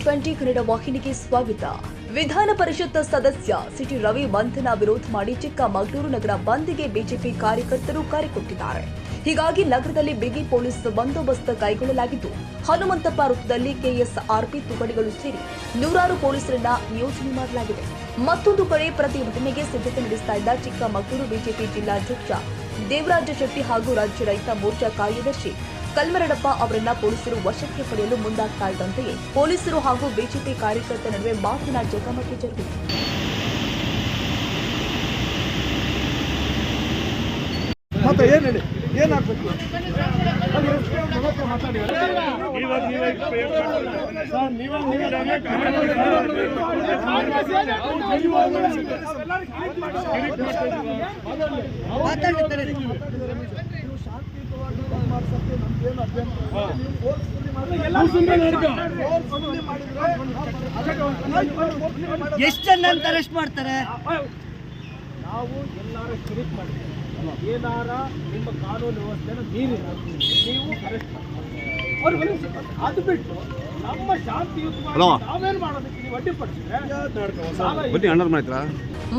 TV20 Kannada ವಾಹಿನಿಗೆ ಸ್ವಾಗತ. ವಿಧಾನ ಪರಿಷತ್ ಸದಸ್ಯ ಸಿಟಿ ರವಿ ಬಂಧನ ವಿರೋಧ ಮಾಡಿ ಚಿಕ್ಕಮಗಳೂರು ನಗರ ಬಂದ್ಗೆ ಬಿಜೆಪಿ ಕಾರ್ಯಕರ್ತರು ಕರೆ ಕೊಟ್ಟಿದ್ದಾರೆ. ಹೀಗಾಗಿ ನಗರದಲ್ಲಿ ಬಿಗಿ ಪೊಲೀಸ್ ಬಂದೋಬಸ್ತ್ ಕೈಗೊಳ್ಳಲಾಗಿದ್ದು, ಹನುಮಂತಪ್ಪ ವೃತ್ತದಲ್ಲಿ ಕೆಎಸ್ಆರ್ಪಿ ತುಕಡಿಗಳು ಸೇರಿ ನೂರಾರು ಪೊಲೀಸರನ್ನ ನಿಯೋಜನೆ ಮಾಡಲಾಗಿದೆ. ಮತ್ತೊಂದು ಕಡೆ ಪ್ರತಿಭಟನೆಗೆ ಸಿದ್ಧತೆ ನಡೆಸ್ತಾ ಇದ್ದ ಚಿಕ್ಕಮಗಳೂರು ಬಿಜೆಪಿ ಜಿಲ್ಲಾಧ್ಯಕ್ಷ ದೇವರಾಜ ಶೆಟ್ಟಿ ಹಾಗೂ ರಾಜ್ಯ ರೈತ ಮೋರ್ಚಾ ಕಾರ್ಯದರ್ಶಿ ಕಲ್ಮರಡಪ್ಪ ಅವರನ್ನ ಪೊಲೀಸರು ವಶಕ್ಕೆ ಪಡೆಯಲು ಮುಂದಾಗ್ತಾ ಇದ್ದಂತೆಯೇ ಪೊಲೀಸರು ಹಾಗೂ ಬಿಜೆಪಿ ಕಾರ್ಯಕರ್ತರ ನಡುವೆ ಮಾತಿನ ಜಗಮಕಿ ಜರುಗಿತು. ಎಷ್ಟು ಜನ ಅರೆಸ್ಟ್ ಮಾಡ್ತಾರೆ? ನಾವು ಎಲ್ಲಾರ ಕಿರಿಕ್ ಮಾಡಿದ್ದೇವೆ. ಏನಾರ ನಿಮ್ಮ ಕಾನೂನು ವ್ಯವಸ್ಥೆಯನ್ನು ಮೀರಿದ ನೀವು ಅರೆಸ್ಟ್ ಮಾಡ್ತಾರೆ. ಅದು ಬಿಟ್ಟು ನಮ್ಮ ಶಾಂತಿಯುತವಾಗಿ ನಾವೇನು ಮಾಡೋದಕ್ಕೆ ನೀವು ಅಡ್ಡಿಪಡಿಸಿದ್ರೆ.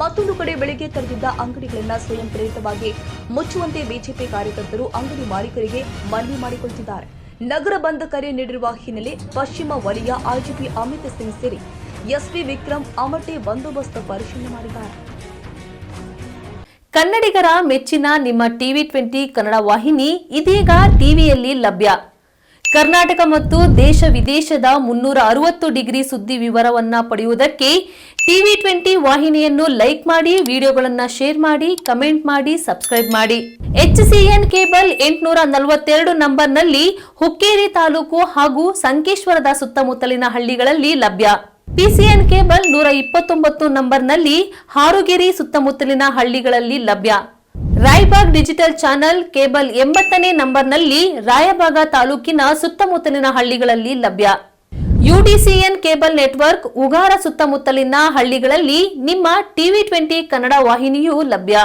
ಮತ್ತೊಂದು ಕಡೆ ಬೆಳಗ್ಗೆ ತೆರೆದಿದ್ದ ಅಂಗಡಿಗಳನ್ನ ಸ್ವಯಂ ಪ್ರೇರಿತವಾಗಿ ಮುಚ್ಚುವಂತೆ ಬಿಜೆಪಿ ಕಾರ್ಯಕರ್ತರು ಅಂಗಡಿ ಮಾಲೀಕರಿಗೆ ಮನವಿ ಮಾಡಿಕೊಳ್ಳುತ್ತಿದ್ದಾರೆ. ನಗರ ಬಂದ್ ಕರೆ ನೀಡಿರುವ ಹಿನ್ನೆಲೆ ಪಶ್ಚಿಮ ವಲಯ ಐಜಿಪಿ ಅಮಿತ್ ಸಿಂಗ್ ಸೇರಿ ಎಸ್ಪಿ ವಿಕ್ರಮ್ ಅಮಟೆ ಬಂದೋಬಸ್ತ್ ಪರಿಶೀಲನೆ ಮಾಡಿದ್ದಾರೆ. ಕನ್ನಡಿಗರ ಮೆಚ್ಚಿನ ನಿಮ್ಮ TV20 ಕನ್ನಡ ವಾಹಿನಿ ಇದೀಗ ಟಿವಿಯಲ್ಲಿ ಲಭ್ಯ. ಕರ್ನಾಟಕ ಮತ್ತು ದೇಶ ವಿದೇಶದ 360 ಡಿಗ್ರಿ ಸುದ್ದಿ ವಿವರವನ್ನ ಪಡೆಯುವುದಕ್ಕೆ TV20 ವಾಹಿನಿಯನ್ನು ಲೈಕ್ ಮಾಡಿ, ವಿಡಿಯೋಗಳನ್ನು ಶೇರ್ ಮಾಡಿ, ಕಮೆಂಟ್ ಮಾಡಿ, ಸಬ್ಸ್ಕ್ರೈಬ್ ಮಾಡಿ. HCN ಕೇಬಲ್ 842 ನಂಬರ್ನಲ್ಲಿ ಹುಕ್ಕೇರಿ ತಾಲೂಕು ಹಾಗೂ ಸಂಕೇಶ್ವರದ ಸುತ್ತಮುತ್ತಲಿನ ಹಳ್ಳಿಗಳಲ್ಲಿ ಲಭ್ಯ. PCN ಕೇಬಲ್ 129 ನಂಬರ್ನಲ್ಲಿ ಹಾರುಗೆರೆ ಸುತ್ತಮುತ್ತಲಿನ ಹಳ್ಳಿಗಳಲ್ಲಿ ಲಭ್ಯ. ರಾಯಬಾಗ್ ಡಿಜಿಟಲ್ ಚಾನೆಲ್ ಕೇಬಲ್ 80ನೇ ನಂಬರ್ನಲ್ಲಿ ರಾಯಬಾಗ ತಾಲೂಕಿನ ಸುತ್ತಮುತ್ತಲಿನ ಹಳ್ಳಿಗಳಲ್ಲಿ ಲಭ್ಯ. UDCN ಕೇಬಲ್ ನೆಟ್ವರ್ಕ್ ಉಗಾರ ಸುತ್ತಮುತ್ತಲಿನ ಹಳ್ಳಿಗಳಲ್ಲಿ ನಿಮ್ಮ TV20 ಕನ್ನಡ ವಾಹಿನಿಯೂ ಲಭ್ಯ.